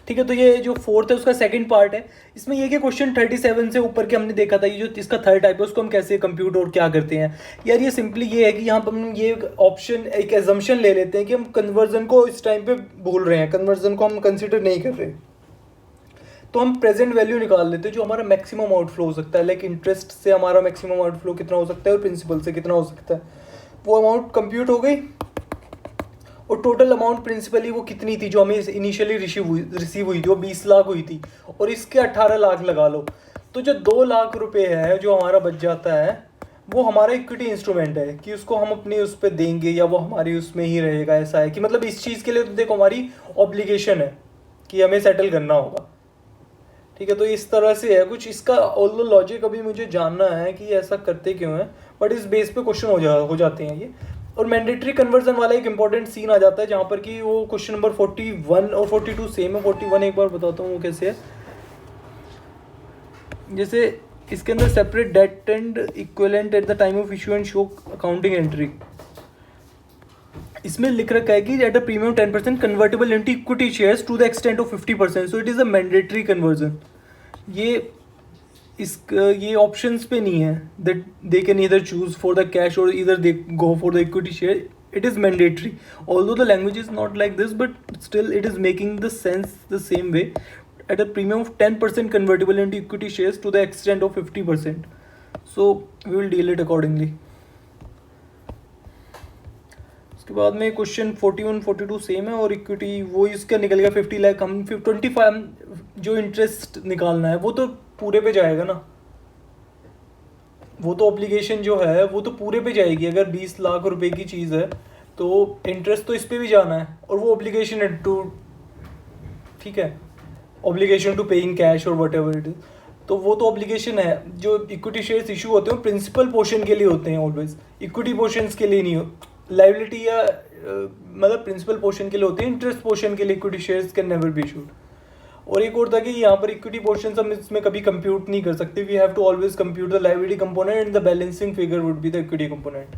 ठीक है, तो ये जो फोर्थ है उसका सेकंड पार्ट है। इसमें ये कि क्वेश्चन 37 से ऊपर के हमने देखा था, ये जो इसका थर्ड टाइप है उसको हम कैसे कंप्यूट और क्या करते हैं। यार ये सिंपली ये है कि यहाँ पर हम ये ऑप्शन एक एजम्पशन ले लेते हैं कि हम कन्वर्जन को इस टाइम पे भूल रहे हैं, कन्वर्जन को हम कंसिडर नहीं कर रहे, तो हम प्रेजेंट वैल्यू निकाल लेते हैं जो हमारा मैक्सिमम आउटफ्लो हो सकता है। लाइक इंटरेस्ट से हमारा मैक्सिमम आउटफ्लो कितना हो सकता है और प्रिंसिपल से कितना हो सकता है, वो अमाउंट कंप्यूट हो गई। और टोटल अमाउंट प्रिंसिपली वो कितनी थी जो हमें इनिशियली रिसीव हुई थी, वो 20 लाख हुई थी, और इसके 18 लाख लगा लो, तो जो 2 लाख रुपए है जो हमारा बच जाता है वो हमारा इक्विटी इंस्ट्रूमेंट है कि उसको हम अपने उस पर देंगे या वो हमारी उसमें ही रहेगा। ऐसा है कि मतलब इस चीज़ के लिए तो देखो हमारी ऑब्लिगेशन है कि हमें सेटल करना होगा। ठीक है, तो इस तरह से है कुछ इसका। ऑल्दो लॉजिक अभी मुझे जानना है कि ऐसा करते क्यों है, बट इस बेस पे क्वेश्चन हो जाते हैं ये। और मैंडेटरी कन्वर्जन वाला एक इंपॉर्टेंट सीन आ जाता है जहाँ पर कि वो क्वेश्चन नंबर 41 और 42 सेम है। 41 एक बार बताता हूँ वो कैसे है। जैसे इसके अंदर separate debt and equivalent at the time of issue and show accounting entry, इसमें लिख रखा है कि at a premium 10% convertible into equity shares to the extent of 50%, so it is a mandatory conversion. ये ये ऑप्शंस पे नहीं है that they can either choose for the cash और either they go for the equity share, it is mandatory. Although the language is not like this but still it is making the sense the same way. At a premium of 10% convertible into equity shares to the extent of 50%, so we will deal it accordingly. उसके बाद में question 41 42 same है और equity वो इसका निकल गया 50 लाख। हम 25 जो इंटरेस्ट निकालना है वो तो पूरे पे जाएगा ना, वो तो ऑब्लिगेशन जो है वो तो पूरे पे जाएगी। अगर 20 लाख रुपए की चीज़ है तो इंटरेस्ट तो इस पे भी जाना है, और वो ऑब्लिगेशन है टू, ठीक है, ऑब्लिगेशन टू पे इन कैश और वट एवर इट इज, तो वो तो ऑब्लिगेशन है। जो इक्विटी शेयर्स इशू होते हैं प्रिंसिपल पोर्शन के लिए होते हैं ऑलवेज, इक्विटी पोर्शन के लिए नहीं हो। लाइबिलिटी या मतलब प्रिंसिपल पोर्शन के लिए होती है, इंटरेस्ट पोर्शन के लिए equity shares can never be issued. और एक और था कि यहाँ पर इक्विटी पोर्शन हम इसमें कभी कंप्यूट नहीं कर सकते, we have to always compute the liability component and the balancing figure would be the equity component.